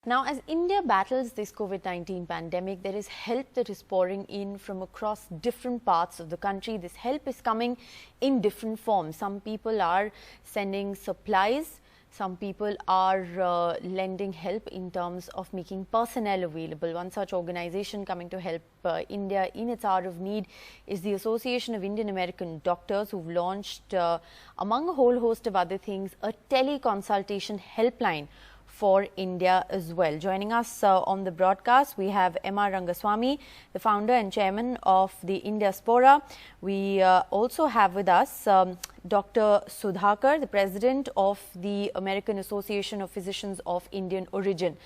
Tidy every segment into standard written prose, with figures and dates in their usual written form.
Now, as India battles this COVID-19 pandemic, there is help that is pouring in from across different parts of the country. This help is coming in different forms. Some people are sending supplies. Some people are lending help in terms of making personnel available. One such organization coming to help India in its hour of need is the Association of Indian American Doctors, who've launched, among a whole host of other things, a teleconsultation helpline for India as well. Joining us on the broadcast, we have MR Rangaswami, the founder and chairman of the Indiaspora. We also have with us Dr. Sudhakar, the president of the American Association of Physicians of Indian Origin.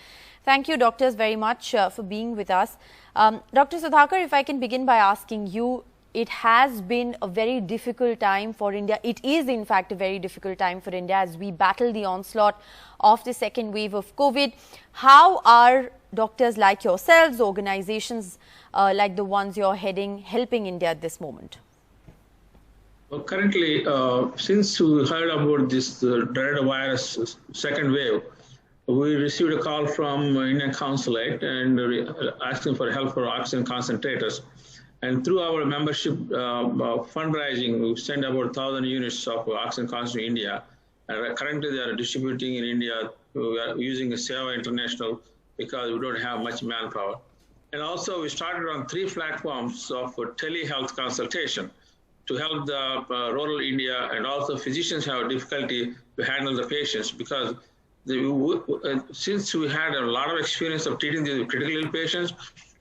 Thank you, doctors, very much for being with us. Dr. Sudhakar, if I can begin by asking you, it has been a very difficult time for India. It is, in fact, a very difficult time for India as we battle the onslaught of the second wave of COVID. How are doctors like yourselves, organizations like the ones you're heading, helping India at this moment? Well, currently, since we heard about this dreaded virus second wave, we received a call from Indian consulate and asking for help for oxygen concentrators. And through our membership fundraising, we sent about 1,000 units of oxygen concentrator to India. And currently, they are distributing in India. We are using a Seva International because we don't have much manpower. And also, we started on 3 platforms of telehealth consultation to help the rural India, and also physicians have difficulty to handle the patients because since we had a lot of experience of treating the critically ill patients,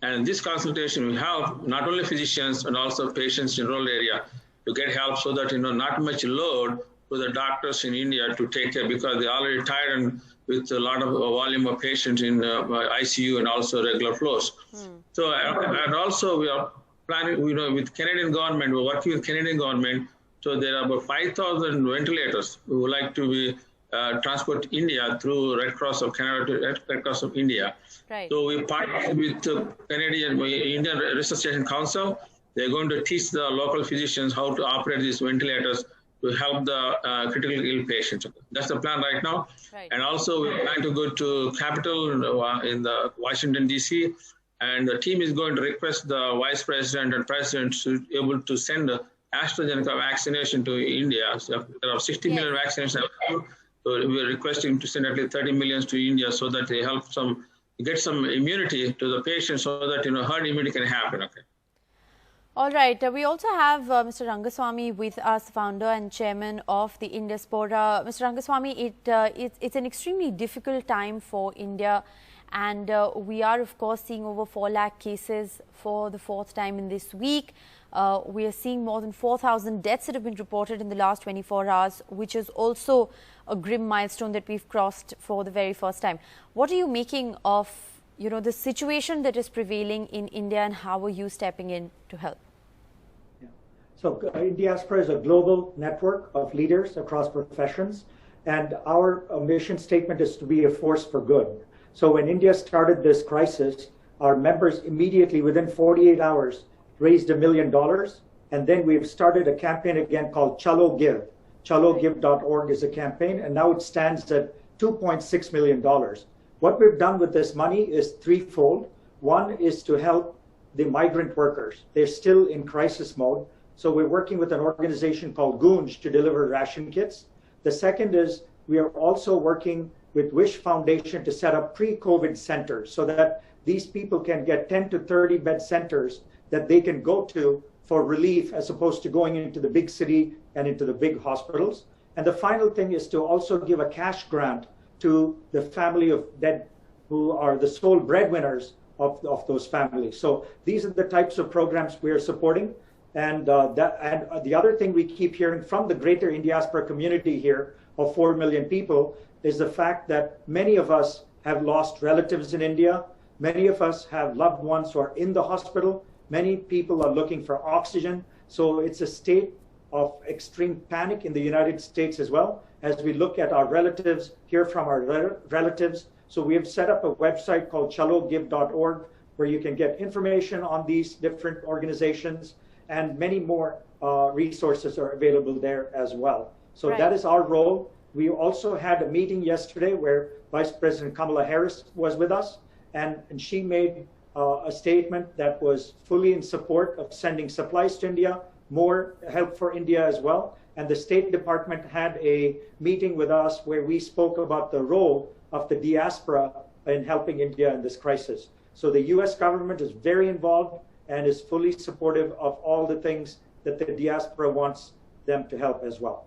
and this consultation will help not only physicians and also patients in rural area to get help so that, not much load to the doctors in India to take care because they're already tired and with a lot of volume of patients in ICU and also regular flows. So, and also we are planning, with Canadian government, we're working with Canadian government. So there are about 5,000 ventilators who would like to be transport to India through Red Cross of Canada to Red Cross of India. Right. So we partnered with Indian Resuscitation Council. They're going to teach the local physicians how to operate these ventilators to help the critically ill patients. That's the plan right now. Right. And also we plan to go to Capitol in the Washington, D.C. And the team is going to request the Vice President and President to be able to send AstraZeneca vaccination to India. So there are 60 million vaccinations. So we're requesting to send at least 30 million to India so that they help get some immunity to the patients so that, herd immunity can happen. Okay. All right. We also have Mr. Rangaswami with us, founder and chairman of the Indiaspora. Mr. Rangaswami, it's an extremely difficult time for India. And we are, of course, seeing over 4 lakh cases for the 4th time in this week. We are seeing more than 4,000 deaths that have been reported in the last 24 hours, which is also a grim milestone that we've crossed for the very first time. What are you making of, the situation that is prevailing in India, and how are you stepping in to help? Yeah. So Indiaspora is a global network of leaders across professions, and our mission statement is to be a force for good. So when India started this crisis, our members immediately, within 48 hours, raised $1 million. And then we've started a campaign again called Chalo Give. ChaloGive.org is a campaign, and now it stands at $2.6 million. What we've done with this money is threefold. One is to help the migrant workers. They're still in crisis mode. So we're working with an organization called Gunj to deliver ration kits. The second is we are also working with Wish Foundation to set up pre-COVID centers so that these people can get 10 to 30 bed centers that they can go to for relief as opposed to going into the big city and into the big hospitals. And the final thing is to also give a cash grant to the family of dead who are the sole breadwinners of those families. So these are the types of programs we are supporting. And the other thing we keep hearing from the greater Indiaspora community here of 4 million people is the fact that many of us have lost relatives in India. Many of us have loved ones who are in the hospital. Many people are looking for oxygen. So it's a state of extreme panic in the United States as well, as we look at our relatives, hear from our relatives. So we have set up a website called ChaloGive.org where you can get information on these different organizations, and many more resources are available there as well. So that is our role. We also had a meeting yesterday where Vice President Kamala Harris was with us, and she made a statement that was fully in support of sending supplies to India, more help for India as well. And the State Department had a meeting with us where we spoke about the role of the diaspora in helping India in this crisis. So the US government is very involved and is fully supportive of all the things that the diaspora wants them to help as well.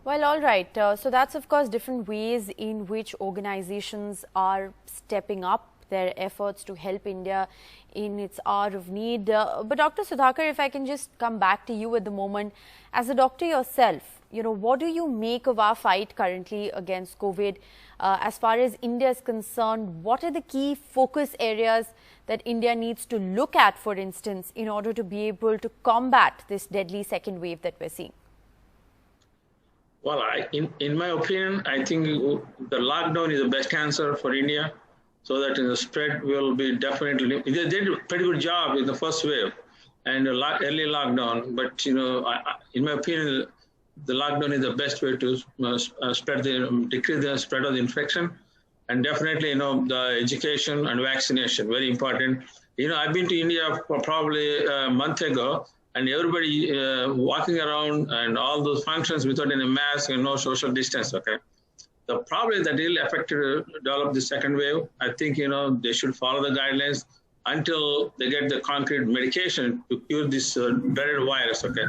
Well, all right. So that's, of course, different ways in which organizations are stepping up their efforts to help India in its hour of need. But Dr. Sudhakar, if I can just come back to you at the moment, as a doctor yourself, what do you make of our fight currently against COVID? As far as India is concerned, what are the key focus areas that India needs to look at, for instance, in order to be able to combat this deadly second wave that we're seeing? Well, in my opinion, I think the lockdown is the best answer for India, so that the spread will be definitely. They did a pretty good job in the first wave and early lockdown, but in my opinion, the lockdown is the best way to decrease the spread of the infection, and definitely the education and vaccination, very important. I've been to India for probably a month ago, and everybody walking around and all those functions without any mask and no social distance. Okay, the problem that really affected develop the second wave. I think they should follow the guidelines until they get the concrete medication to cure this dreaded virus. Okay,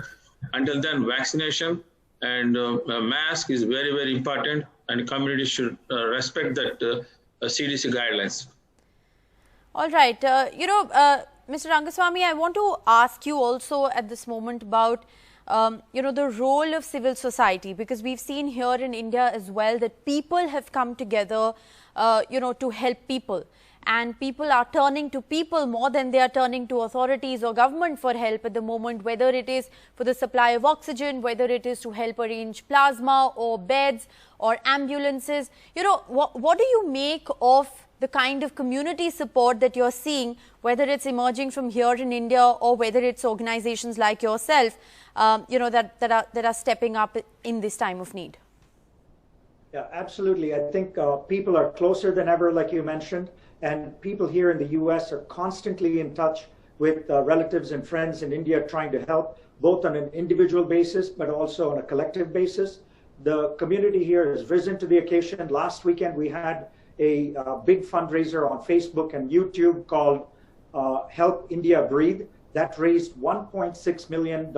until then, vaccination and mask is very, very important, and communities should respect that CDC guidelines. All right, Mr. Rangaswami, I want to ask you also at this moment about the role of civil society, because we've seen here in India as well that people have come together, to help people. And people are turning to people more than they are turning to authorities or government for help at the moment, whether it is for the supply of oxygen, whether it is to help arrange plasma or beds or ambulances. What do you make of the kind of community support that you're seeing, whether it's emerging from here in India or whether it's organizations like yourself, that are stepping up in this time of need? Yeah, absolutely. I think people are closer than ever, like you mentioned, and people here in the US are constantly in touch with relatives and friends in India trying to help, both on an individual basis, but also on a collective basis. The community here has risen to the occasion. Last weekend, we had a big fundraiser on Facebook and YouTube called Help India Breathe. That raised $1.6 million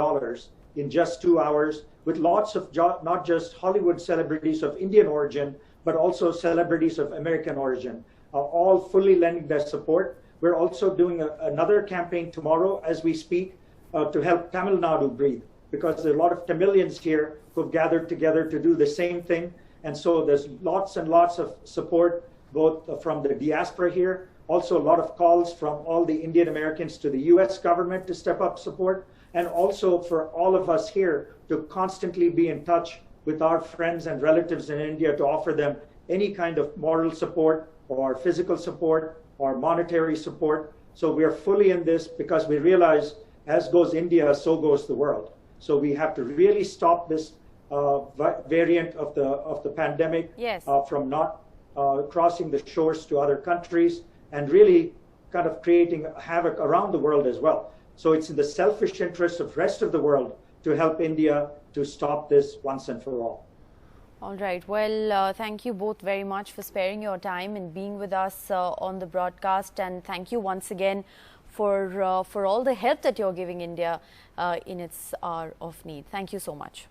in just 2 hours, with lots of not just Hollywood celebrities of Indian origin, but also celebrities of American origin, all fully lending their support. We're also doing another campaign tomorrow as we speak to help Tamil Nadu breathe, because there are a lot of Tamilians here who've gathered together to do the same thing. And so there's lots and lots of support, both from the diaspora here, also a lot of calls from all the Indian Americans to the US government to step up support, and also for all of us here to constantly be in touch with our friends and relatives in India to offer them any kind of moral support or physical support or monetary support. So we are fully in this because we realize as goes India, so goes the world. So we have to really stop this variant of the pandemic, yes, from not crossing the shores to other countries and really kind of creating havoc around the world as well. So it's in the selfish interest of the rest of the world to help India to stop this once and for all. All right. Well, thank you both very much for sparing your time and being with us on the broadcast. And thank you once again for all the help that you're giving India in its hour of need. Thank you so much.